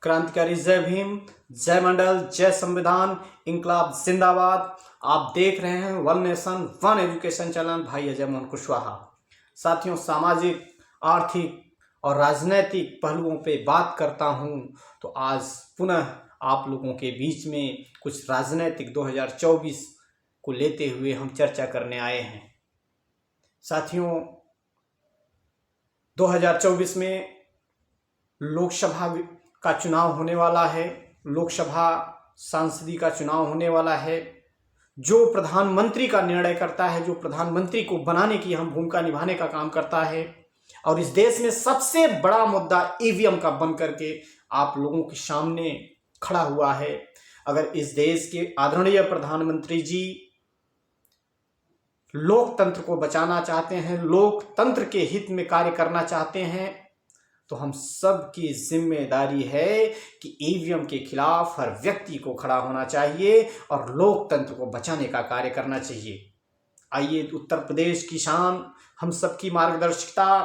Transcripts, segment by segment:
क्रांतिकारी जय भीम, जय मंडल, जय संविधान, इंकलाब जिंदाबाद। आप देख रहे हैं one nation one education channel, भाई अजय मोहन कुशवाहा। साथियों, सामाजिक, आर्थिक और राजनैतिक पहलुओं पे बात करता हूं तो आज पुनः आप लोगों के बीच में कुछ राजनैतिक 2024 को लेते हुए हम चर्चा करने आए हैं। साथियों, 2024 में लोकसभा का चुनाव होने वाला है, लोकसभा सांसदीय का चुनाव होने वाला है। जो प्रधानमंत्री का निर्णय करता है, जो प्रधानमंत्री को बनाने की हम भूमिका निभाने का काम करता है, और इस देश में सबसे बड़ा मुद्दा ईवीएम का बन करके आप लोगों के सामने खड़ा हुआ है। अगर इस देश के आदरणीय प्रधानमंत्री जी लोकतंत्र को बचाना चाहते हैं, लोकतंत्र के हित में कार्य करना चाहते हैं, तो हम सब की जिम्मेदारी है कि ईवीएम के खिलाफ हर व्यक्ति को खड़ा होना चाहिए और लोकतंत्र को बचाने का कार्य करना चाहिए। आइए, उत्तर प्रदेश की शान, हम सबकी मार्गदर्शिता,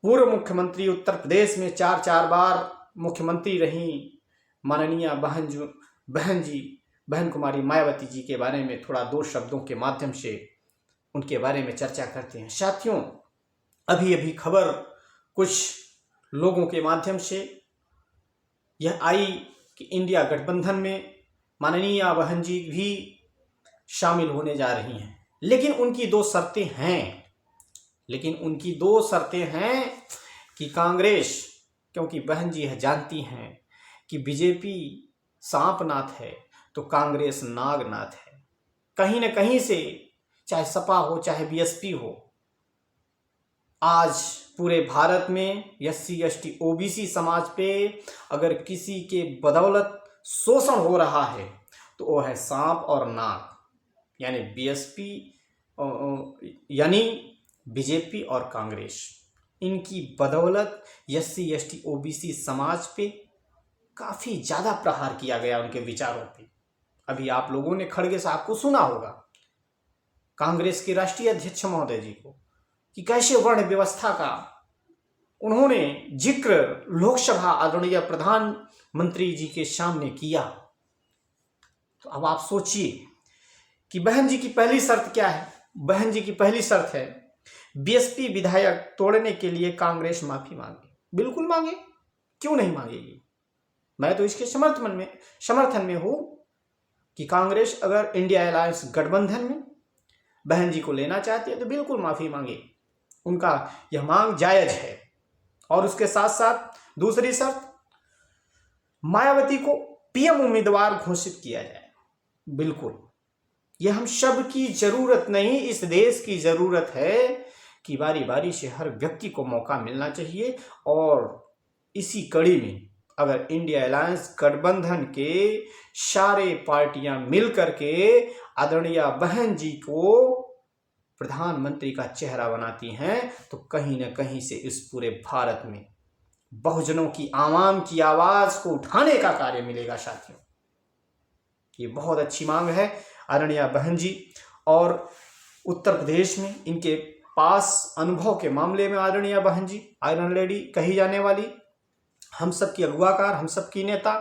पूर्व मुख्यमंत्री, उत्तर प्रदेश में 4 बार मुख्यमंत्री रही माननीय बहन कुमारी मायावती जी के बारे में थोड़ा 2 शब्दों के माध्यम से उनके बारे में चर्चा करते हैं। साथियों, अभी खबर कुछ लोगों के माध्यम से यह आई कि इंडिया गठबंधन में माननीय बहन जी भी शामिल होने जा रही हैं, लेकिन उनकी 2 शर्तें हैं कि कांग्रेस, क्योंकि बहन जी यह जानती हैं कि बीजेपी सांपनाथ है तो कांग्रेस नागनाथ है। कहीं न कहीं से, चाहे सपा हो चाहे बीएसपी हो, आज पूरे भारत में SC ST OBC समाज पे अगर किसी के बदौलत शोषण हो रहा है तो वो है सांप और नाग, यानी बीजेपी और कांग्रेस। इनकी बदौलत SC ST OBC समाज पे काफी ज्यादा प्रहार किया गया, उनके विचारों पे। अभी आप लोगों ने खड़गे साहब को सुना होगा, कांग्रेस के राष्ट्रीय अध्यक्ष महोदय जी को, कि कैसे वर्ण व्यवस्था का उन्होंने जिक्र लोकसभा आदरणीय प्रधानमंत्री जी के सामने किया। तो अब आप सोचिए कि बहन जी की पहली शर्त क्या है। बहन जी की पहली शर्त है बीएसपी विधायक तोड़ने के लिए कांग्रेस माफी मांगे। बिल्कुल मांगे, क्यों नहीं मांगेगी। मैं तो इसके समर्थन में हूं कि कांग्रेस अगर इंडिया अलायंस गठबंधन में बहन जी को लेना चाहती है तो बिल्कुल माफी मांगे, उनका यह मांग जायज है। और उसके साथ साथ दूसरी शर्त, मायावती को पीएम उम्मीदवार घोषित किया जाए। बिल्कुल, यह हम सब की जरूरत नहीं, इस देश की जरूरत है कि बारी बारी से हर व्यक्ति को मौका मिलना चाहिए। और इसी कड़ी में अगर इंडिया अलायंस गठबंधन के सारे पार्टियां मिल करके आदरणीय बहन जी को प्रधानमंत्री का चेहरा बनाती हैं तो कहीं न कहीं से इस पूरे भारत में बहुजनों की आवाम की आवाज को उठाने का कार्य मिलेगा। साथियों, ये बहुत अच्छी मांग है आदरणीय बहन जी। और उत्तर प्रदेश में इनके पास अनुभव के मामले में आदरणीय बहन जी आयरन लेडी कही जाने वाली, हम सबकी अगुवाकार, हम सबकी नेता,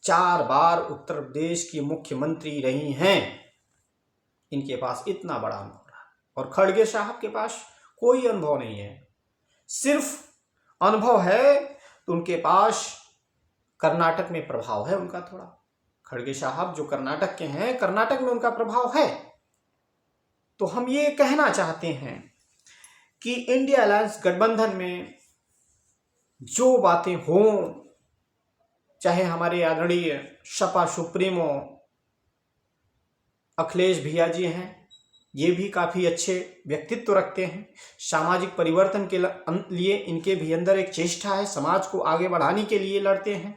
4 बार उत्तर प्रदेश की मुख्यमंत्री रही हैं। इनके पास इतना बड़ा अनुभव रहा, और खड़गे साहब के पास कोई अनुभव नहीं है। सिर्फ अनुभव है तो उनके पास कर्नाटक में प्रभाव है उनका थोड़ा। खड़गे साहब जो कर्नाटक के हैं, कर्नाटक में उनका प्रभाव है। तो हम ये कहना चाहते हैं कि इंडिया अलायंस गठबंधन में जो बातें हों, चाहे हमारे आदरणीय सपा सुप्रीमो अखिलेश भैया जी हैं, ये भी काफ़ी अच्छे व्यक्तित्व रखते हैं, सामाजिक परिवर्तन के लिए इनके भी अंदर एक चेष्टा है, समाज को आगे बढ़ाने के लिए लड़ते हैं।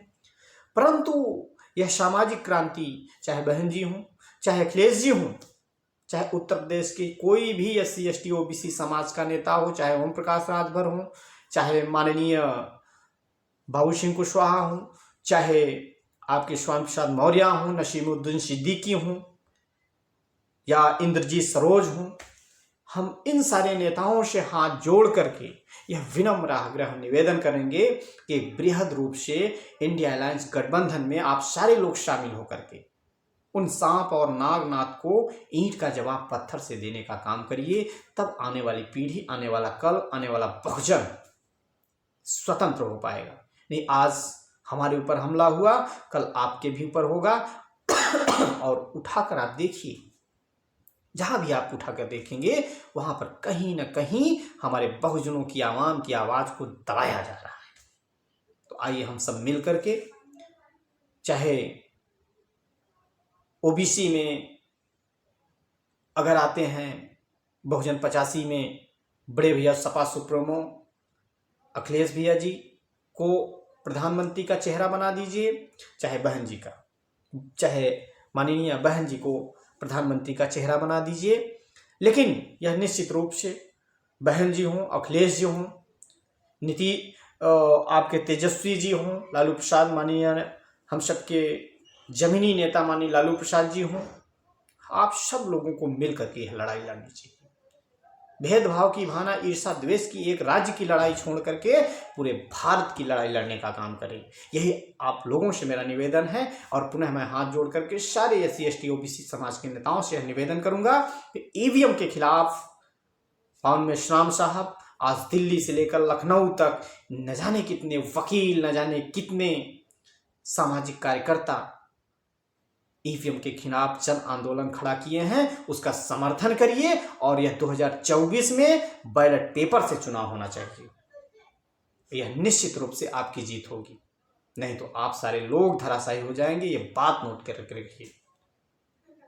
परंतु यह सामाजिक क्रांति, चाहे बहन जी हों, चाहे अखिलेश जी हों, चाहे उत्तर प्रदेश के कोई भी SC ST OBC समाज का नेता हो, चाहे ओम प्रकाश राजभर हो, चाहे माननीय बाबू सिंह कुशवाहा हों, चाहे आपके स्वामी प्रसाद मौर्य हों, नसीमुद्दीन सिद्दीकी हों, या इंद्रजीत सरोज हों, हम इन सारे नेताओं से हाथ जोड़ करके यह विनम्र आग्रह निवेदन करेंगे कि बृहद रूप से इंडिया अलायंस गठबंधन में आप सारे लोग शामिल होकर के उन सांप और नागनाथ को ईंट का जवाब पत्थर से देने का काम करिए। तब आने वाली पीढ़ी, आने वाला कल, आने वाला बहुजन स्वतंत्र हो पाएगा। नहीं, आज हमारे ऊपर हमला हुआ, कल आपके भी ऊपर होगा। और उठाकर आप देखिए, जहां भी आप उठाकर देखेंगे वहां पर कहीं ना कहीं हमारे बहुजनों की आवाम की आवाज को दबाया जा रहा है। तो आइए हम सब मिल करके, चाहे ओबीसी में अगर आते हैं, बहुजन 85 में बड़े भैया सपा सुप्रीमो अखिलेश भैया जी को प्रधानमंत्री का चेहरा बना दीजिए, चाहे बहन जी का, चाहे माननीय बहन जी को प्रधानमंत्री का चेहरा बना दीजिए। लेकिन यह निश्चित रूप से बहन जी हों, अखिलेश जी हों, आपके तेजस्वी जी हों, लालू प्रसाद माननीय हम सबके जमीनी नेता माननीय लालू प्रसाद जी हों, आप सब लोगों को मिल करके यह लड़ाई लड़नी चाहिए। भेदभाव की भावना, ईर्षा द्वेष की एक राज्य की लड़ाई छोड़ करके पूरे भारत की लड़ाई लड़ने का काम करें। यही आप लोगों से मेरा निवेदन है। और पुनः मैं हाथ जोड़ करके सारे SC ST OBC समाज के नेताओं से यह निवेदन करूंगा कि ईवीएम के खिलाफ पावन मेश्राम साहब आज दिल्ली से लेकर लखनऊ तक न जाने कितने वकील, न जाने कितने सामाजिक कार्यकर्ता ईवीएम के खिलाफ जन आंदोलन खड़ा किए हैं। उसका समर्थन करिए और यह 2024 में बैलेट पेपर से चुनाव होना चाहिए। यह निश्चित रूप से आपकी जीत होगी, नहीं तो आप सारे लोग धराशायी हो जाएंगे। ये बात नोट करके रखिए।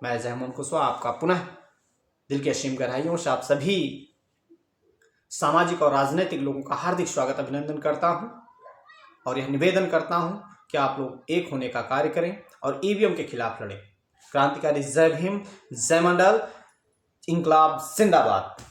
मैं अजय मोहन कुशवाहा आपका पुनः दिल की असीम गहराइयों से आप सभी सामाजिक और राजनीतिक लोगों का हार्दिक स्वागत, अभिनंदन करता हूं और यह निवेदन करता हूं कि आप लोग एक होने का कार्य करें और ईवीएम के खिलाफ लड़ें। क्रांतिकारी जय भीम, जय मंडल, इंकलाब जिंदाबाद।